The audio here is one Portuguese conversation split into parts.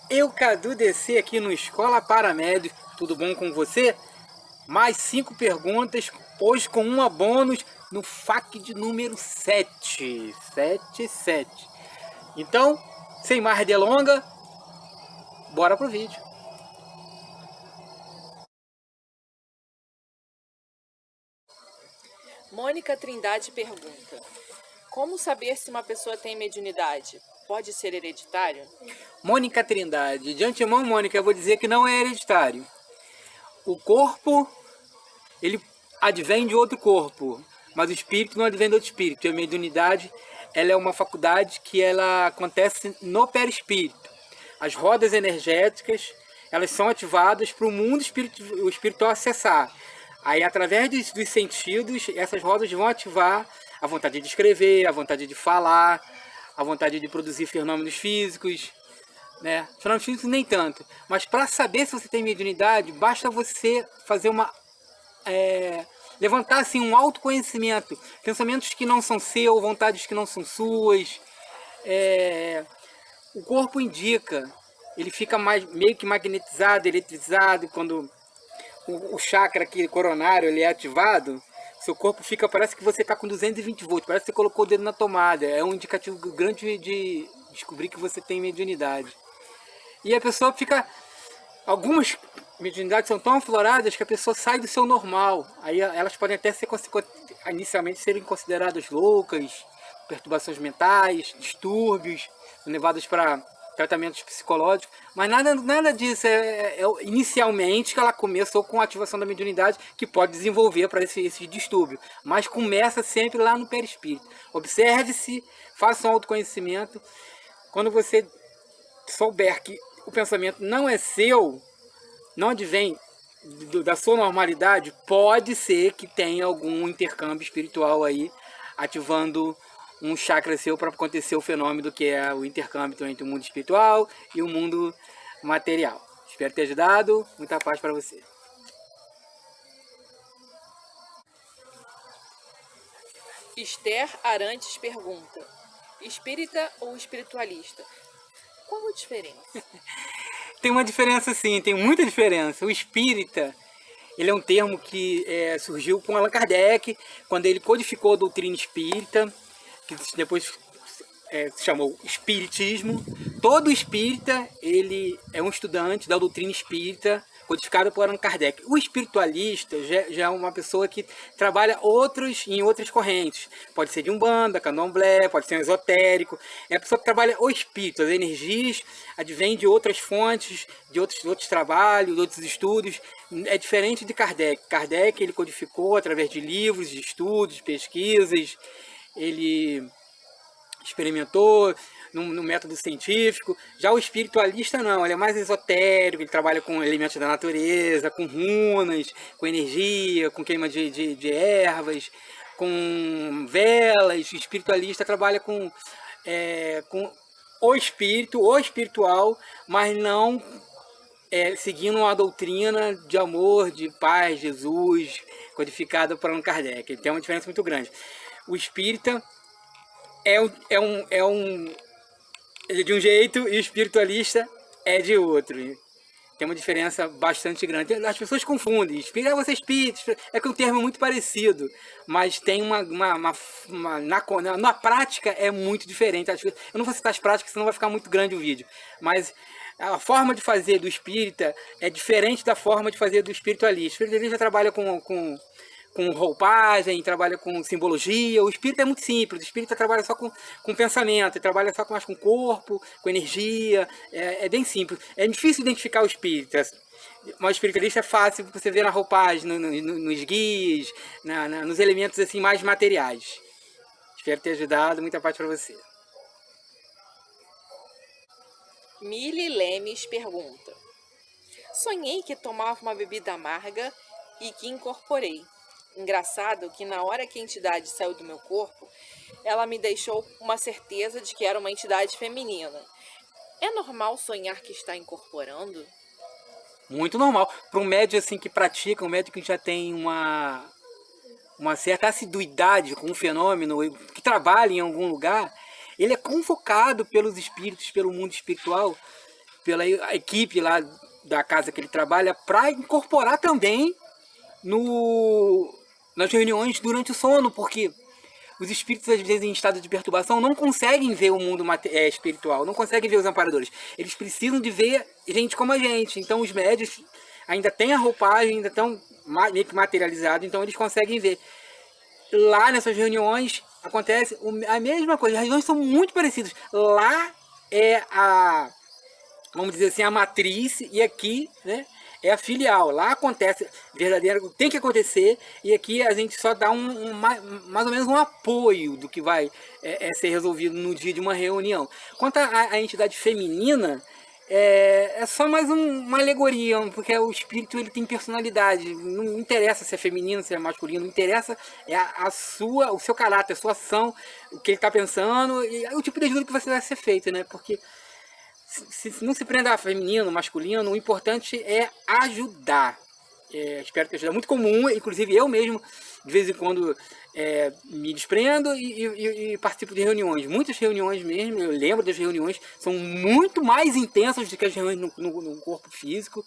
Eu, Cadu DC, aqui no Escola Paramédio. Tudo bom com você? Mais 5 perguntas, hoje com uma bônus no FAQ de número 7. 7. Então, sem mais delonga, bora pro vídeo. Mônica Trindade pergunta: como saber se uma pessoa tem mediunidade? Pode ser hereditário? Mônica Trindade, de antemão, Mônica, eu vou dizer que não é hereditário. O corpo, ele advém de outro corpo, mas o espírito não advém de outro espírito. E a mediunidade, ela é uma faculdade que ela acontece no perispírito. As rodas energéticas, elas são ativadas para o mundo espiritual acessar. Aí, através dos sentidos, essas rodas vão ativar a vontade de escrever, a vontade de falar, a vontade de produzir fenômenos físicos, né? Fenômenos físicos nem tanto. Mas para saber se você tem mediunidade, basta você fazer levantar assim, um autoconhecimento. Pensamentos que não são seus, vontades que não são suas. O corpo indica, ele fica meio que magnetizado, eletrizado, quando o chakra aqui coronário ele é ativado, seu corpo fica, parece que você está com 220 volts, parece que você colocou o dedo na tomada. É um indicativo grande de descobrir que você tem mediunidade. E a pessoa fica... Algumas mediunidades são tão afloradas que a pessoa sai do seu normal. Aí elas podem até inicialmente serem consideradas loucas, perturbações mentais, distúrbios, levadas para tratamentos psicológicos, mas nada disso. Inicialmente que ela começou com a ativação da mediunidade, que pode desenvolver para esse distúrbio, mas começa sempre lá no perispírito. Observe-se, faça um autoconhecimento. Quando você souber que o pensamento não é seu, não advém da sua normalidade, pode ser que tenha algum intercâmbio espiritual aí, ativando um chakra seu para acontecer o fenômeno que é o intercâmbio entre o mundo espiritual e o mundo material. Espero ter ajudado. Muita paz para você. Esther Arantes pergunta: espírita ou espiritualista? Qual a diferença? Tem uma diferença sim, tem muita diferença. O espírita, ele é um termo que surgiu com Allan Kardec, quando ele codificou a doutrina espírita, que depois se chamou espiritismo. Todo espírita, ele é um estudante da doutrina espírita, codificada por Allan Kardec. O espiritualista já é uma pessoa que trabalha em outras correntes. Pode ser de Umbanda, Candomblé, pode ser um esotérico. É a pessoa que trabalha o espírito, as energias advêm de outras fontes, de outros trabalhos, de outros estudos. É diferente de Kardec. Kardec ele codificou através de livros, de estudos, de pesquisas. Ele experimentou no método científico. Já o espiritualista não, ele é mais esotérico, ele trabalha com elementos da natureza, com runas, com energia, com queima de ervas, com velas. O espiritualista trabalha com o espírito, o espiritual, mas não seguindo uma doutrina de amor, de paz, Jesus, codificada por Allan Kardec. Ele tem uma diferença muito grande. O espírita é de um jeito e o espiritualista é de outro. Tem uma diferença bastante grande. As pessoas confundem. Você é espírita, é que o termo é muito parecido, mas tem na prática é muito diferente. Eu não vou citar as práticas, senão vai ficar muito grande o vídeo. Mas a forma de fazer do espírita é diferente da forma de fazer do espiritualista. O espiritualista trabalha com roupagem, trabalha com simbologia. O espírito é muito simples, o espírito trabalha só com pensamento, trabalha só mais com corpo, com energia, é bem simples. É difícil identificar o espírito, mas o espiritualista é fácil, você vê na roupagem, nos guias, nos elementos assim mais materiais. Espero ter ajudado, muita paz para você. Mili Lemes pergunta: sonhei que tomava uma bebida amarga e que incorporei. Engraçado que na hora que a entidade saiu do meu corpo, ela me deixou uma certeza de que era uma entidade feminina. É normal sonhar que está incorporando? Muito normal. Para um médium assim, que pratica, um médium que já tem uma certa assiduidade com o fenômeno, que trabalha em algum lugar, ele é convocado pelos espíritos, pelo mundo espiritual, pela equipe lá da casa que ele trabalha, para incorporar também nas reuniões durante o sono, porque os espíritos, às vezes, em estado de perturbação, não conseguem ver o mundo espiritual, não conseguem ver os amparadores. Eles precisam de ver gente como a gente. Então, os médios ainda têm a roupagem, ainda estão meio que materializados, então eles conseguem ver. Lá nessas reuniões acontece a mesma coisa. As reuniões são muito parecidas. Lá é vamos dizer assim, a matriz, e aqui, né, é a filial. Lá acontece verdadeiro, tem que acontecer, e aqui a gente só dá mais ou menos um apoio do que vai ser resolvido no dia de uma reunião. Quanto à entidade feminina, é só mais uma alegoria, porque o espírito ele tem personalidade, não interessa se é feminino, se é masculino, não interessa o seu caráter, a sua ação, o que ele está pensando, e o tipo de ajuda que você vai ser feito, né? Porque se não se prende a feminino, masculino, o importante é ajudar. Espero ter ajudado. É muito comum, inclusive eu mesmo, de vez em quando, me desprendo e participo de reuniões. Muitas reuniões mesmo, eu lembro das reuniões, são muito mais intensas do que as reuniões no corpo físico,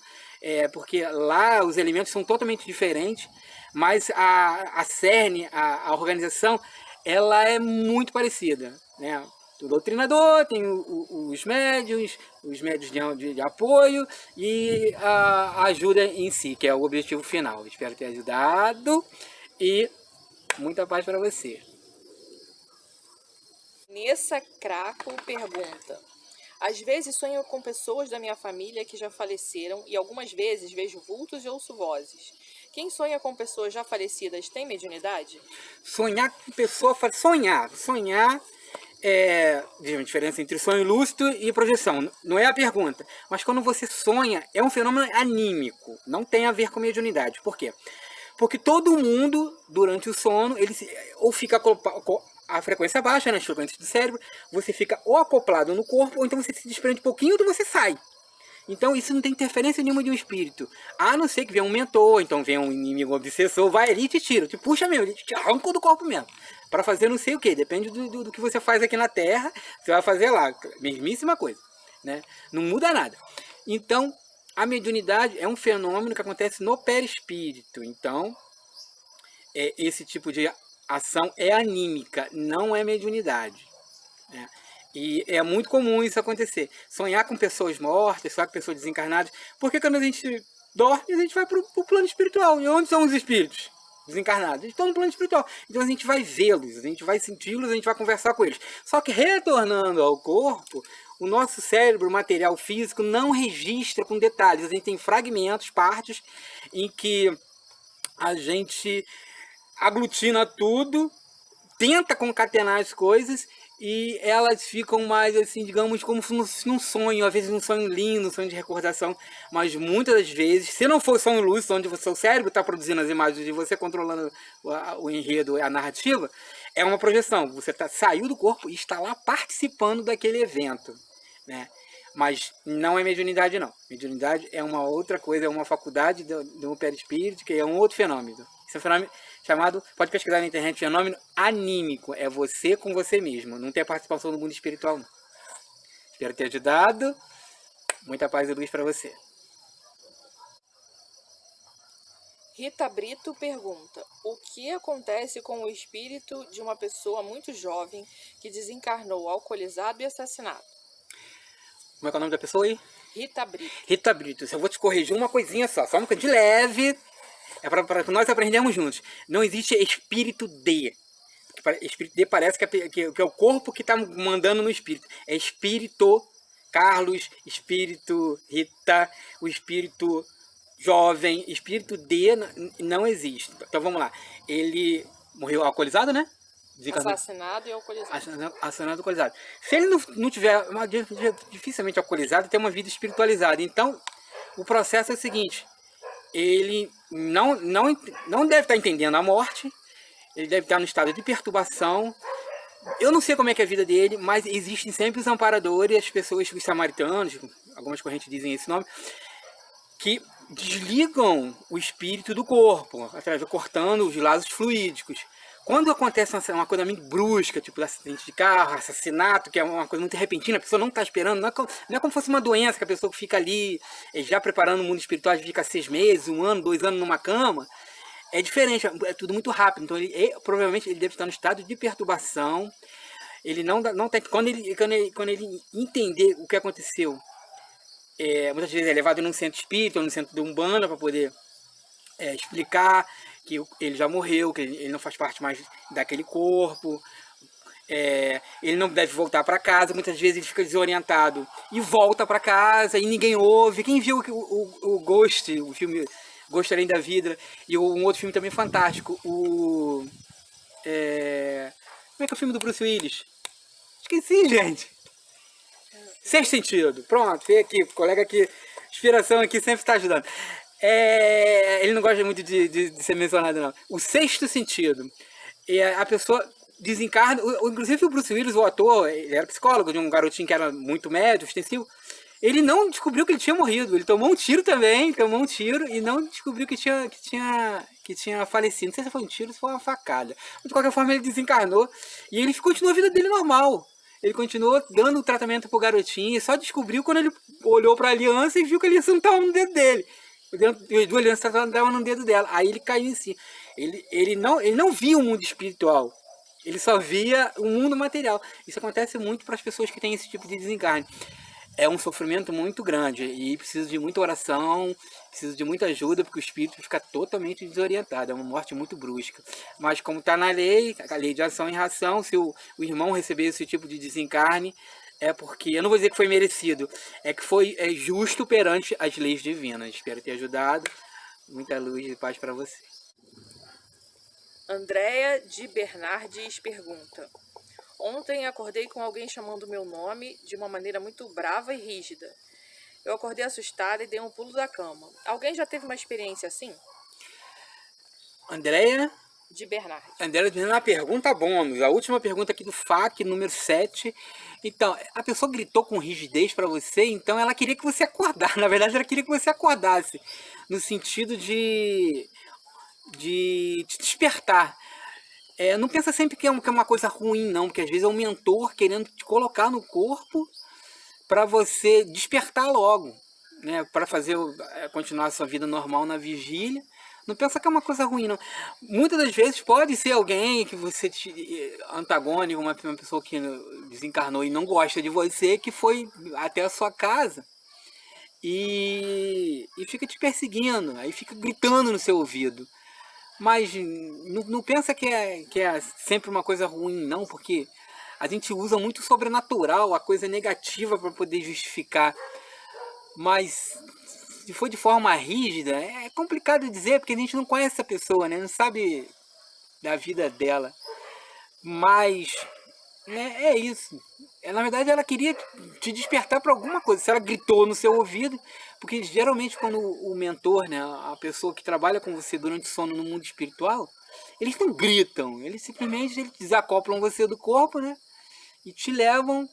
porque lá os elementos são totalmente diferentes, mas a cerne, a organização, ela é muito parecida, né? O doutrinador, tem os médios de apoio e a ajuda em si, que é o objetivo final. Espero ter ajudado e muita paz para você. Nessa Craco pergunta: às vezes sonho com pessoas da minha família que já faleceram e algumas vezes vejo vultos e ouço vozes. Quem sonha com pessoas já falecidas tem mediunidade? Sonhar com pessoa... Sonhar diz uma diferença entre sonho lúcido e projeção. Não é a pergunta. Mas quando você sonha, é um fenômeno anímico. Não tem a ver com mediunidade. Por quê? Porque todo mundo, durante o sono, ele ou fica a frequência baixa, nas frequências do cérebro, você fica ou acoplado no corpo, ou então você se desprende um pouquinho e você sai. Então isso não tem interferência nenhuma de um espírito. A não ser que venha um mentor, então vem um inimigo obsessor, vai ali e te tira, te puxa mesmo, ele te arranca do corpo mesmo. Para fazer não sei o que, depende do que você faz aqui na Terra, você vai fazer lá, mesmíssima coisa, né? Não muda nada. Então, a mediunidade é um fenômeno que acontece no perispírito. Então, esse tipo de ação é anímica, não é mediunidade, né? E é muito comum isso acontecer. Sonhar com pessoas mortas, sonhar com pessoas desencarnadas. Porque quando a gente dorme, a gente vai para o plano espiritual. E onde são os espíritos desencarnados? Eles estão no plano espiritual. Então a gente vai vê-los, a gente vai senti-los, a gente vai conversar com eles. Só que retornando ao corpo, o nosso cérebro, o material físico, não registra com detalhes. A gente tem fragmentos, partes, em que a gente aglutina tudo, tenta concatenar as coisas, e elas ficam mais, assim, digamos, como num sonho, às vezes um sonho lindo, um sonho de recordação, mas muitas das vezes, se não for sonho lúcido, onde o seu cérebro está produzindo as imagens e você controlando o enredo, a narrativa, é uma projeção. Você saiu do corpo e está lá participando daquele evento, né? Mas não é mediunidade, não. Mediunidade é uma outra coisa, é uma faculdade do perispírito, que é um outro fenômeno. Esse é um fenômeno chamado, pode pesquisar na internet, fenômeno anímico. É você com você mesmo. Não tem participação no mundo espiritual, não. Espero ter ajudado. Muita paz e luz para você. Rita Brito pergunta: o que acontece com o espírito de uma pessoa muito jovem que desencarnou alcoolizado e assassinado? Como é que é o nome da pessoa aí? Rita Brito. Rita Brito. Eu vou te corrigir uma coisinha só uma coisa de leve. É para nós aprendermos juntos. Não existe espírito D. Espírito D parece que é o corpo que está mandando no espírito. É espírito Carlos, espírito Rita, o espírito jovem. Espírito D não existe. Então vamos lá. Ele morreu alcoolizado, né? Assassinado e alcoolizado. Assassinado e alcoolizado. Se ele não tiver, dificilmente alcoolizado, tem uma vida espiritualizada. Então, o processo é o seguinte: ele não deve estar entendendo a morte, ele deve estar no estado de perturbação. Eu não sei como é que é a vida dele, mas existem sempre os amparadores, as pessoas, os samaritanos, algumas correntes dizem esse nome, que desligam o espírito do corpo, cortando os laços fluídicos. Quando acontece uma coisa muito brusca, tipo acidente de carro, assassinato, que é uma coisa muito repentina, a pessoa não está esperando, não é como se fosse uma doença, que a pessoa fica ali já preparando o mundo espiritual, fica 6 meses, 1 ano, 2 anos numa cama. É diferente, é tudo muito rápido. Então provavelmente ele deve estar no estado de perturbação. Ele não tem. Quando ele entender o que aconteceu, muitas vezes é levado num centro espírita ou no centro de Umbanda para poder explicar que ele já morreu, que ele não faz parte mais daquele corpo. Ele não deve voltar para casa. Muitas vezes ele fica desorientado e volta para casa e ninguém ouve. Quem viu o Ghost, o filme Ghost Além da Vida, e um outro filme também fantástico, como é que é o filme do Bruce Willis? Esqueci, gente. Sexto Sentido. Pronto, veio aqui, o colega aqui, inspiração aqui sempre está ajudando. Ele não gosta muito de ser mencionado, não. O Sexto Sentido. A pessoa desencarna, inclusive o Bruce Willis, o ator, ele era psicólogo de um garotinho que era muito médio, extensivo. Ele não descobriu que ele tinha morrido. Ele tomou um tiro também, e não descobriu que tinha falecido. Não sei se foi um tiro ou se foi uma facada. Mas de qualquer forma ele desencarnou e ele continuou a vida dele normal. Ele continuou dando o tratamento pro garotinho e só descobriu quando ele olhou para a aliança e viu que a aliança não estava no dedo dele. A aliança estava no dedo dela. Aí ele caiu em si. Ele não via o mundo espiritual. Ele só via o mundo material. Isso acontece muito para as pessoas que têm esse tipo de desencarne. É um sofrimento muito grande e precisa de muita oração, precisa de muita ajuda, porque o espírito fica totalmente desorientado. É uma morte muito brusca. Mas como está na lei, a lei de ação e reação, se o irmão receber esse tipo de desencarne, é porque, eu não vou dizer que foi merecido, é que foi justo perante as leis divinas. Espero ter ajudado. Muita luz e paz para você. Andréa de Bernardes pergunta: ontem acordei com alguém chamando meu nome de uma maneira muito brava e rígida. Eu acordei assustada e dei um pulo da cama. Alguém já teve uma experiência assim? Andréa de Bernardes. Andréa, uma pergunta bônus. A última pergunta aqui do FAQ, número 7. Então, a pessoa gritou com rigidez para você, então ela queria que você acordasse. Na verdade, ela queria que você acordasse. No sentido de te despertar. Não pensa sempre que é uma coisa ruim, não, porque às vezes é um mentor querendo te colocar no corpo para você despertar logo, né, para fazer continuar a sua vida normal na vigília. Não pensa que é uma coisa ruim, não. Muitas das vezes pode ser alguém que você antagônico, uma pessoa que desencarnou e não gosta de você, que foi até a sua casa e fica te perseguindo, aí fica gritando no seu ouvido. Mas não pensa que é sempre uma coisa ruim, não, porque a gente usa muito o sobrenatural, a coisa negativa para poder justificar. Mas se for de forma rígida, é complicado dizer, porque a gente não conhece essa pessoa, né? Não sabe da vida dela. Mas é isso. Na verdade, ela queria te despertar para alguma coisa. Se ela gritou no seu ouvido, porque geralmente quando o mentor, né, a pessoa que trabalha com você durante o sono no mundo espiritual, eles não gritam, eles simplesmente desacoplam você do corpo, né? E te levam,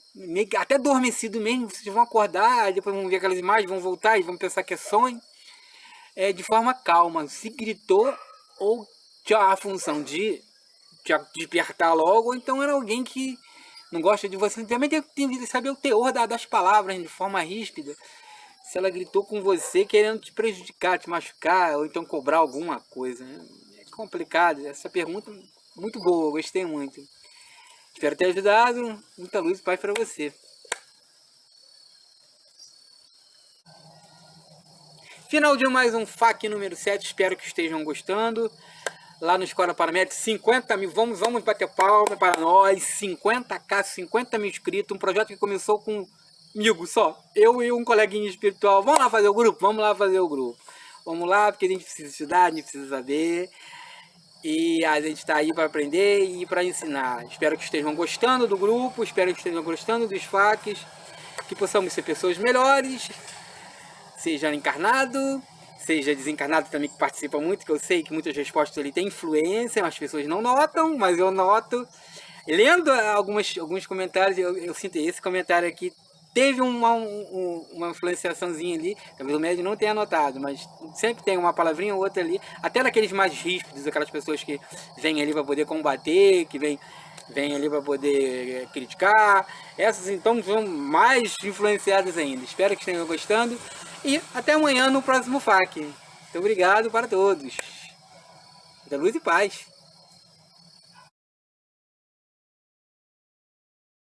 até adormecido mesmo, vocês vão acordar, depois vão ver aquelas imagens, vão voltar e vão pensar que é sonho. De forma calma. Se gritou, ou tinha a função de te despertar logo, ou então era alguém que não gosta de você. Também tem que saber o teor das palavras de forma ríspida. Se ela gritou com você querendo te prejudicar, te machucar, ou então cobrar alguma coisa, né? É complicado. Essa pergunta muito boa, gostei muito. Espero ter ajudado. Muita luz e paz para você. Final de mais um FAQ número 7. Espero que estejam gostando. Lá no Escola Paramédica, 50 mil. Vamos bater palma para nós. 50k, 50 mil inscritos. Um projeto que começou comigo só. Eu e um coleguinha espiritual. Vamos lá fazer o grupo? Vamos lá fazer o grupo. Vamos lá, porque a gente precisa estudar, a gente precisa saber. E a gente está aí para aprender e para ensinar. Espero que estejam gostando do grupo, espero que estejam gostando dos FAQs, que possamos ser pessoas melhores, seja encarnado, seja desencarnado também, que participa muito, que eu sei que muitas respostas ali têm influência, as pessoas não notam, mas eu noto. Lendo alguns comentários, eu sinto esse comentário aqui teve uma influenciaçãozinha ali, talvez o médium não tenha notado, mas sempre tem uma palavrinha ou outra ali, até daqueles mais ríspidos, aquelas pessoas que vêm ali para poder combater, que vêm ali para poder criticar, essas então são mais influenciadas ainda. Espero que estejam gostando e até amanhã no próximo FAQ. Muito obrigado para todos. Da luz e paz.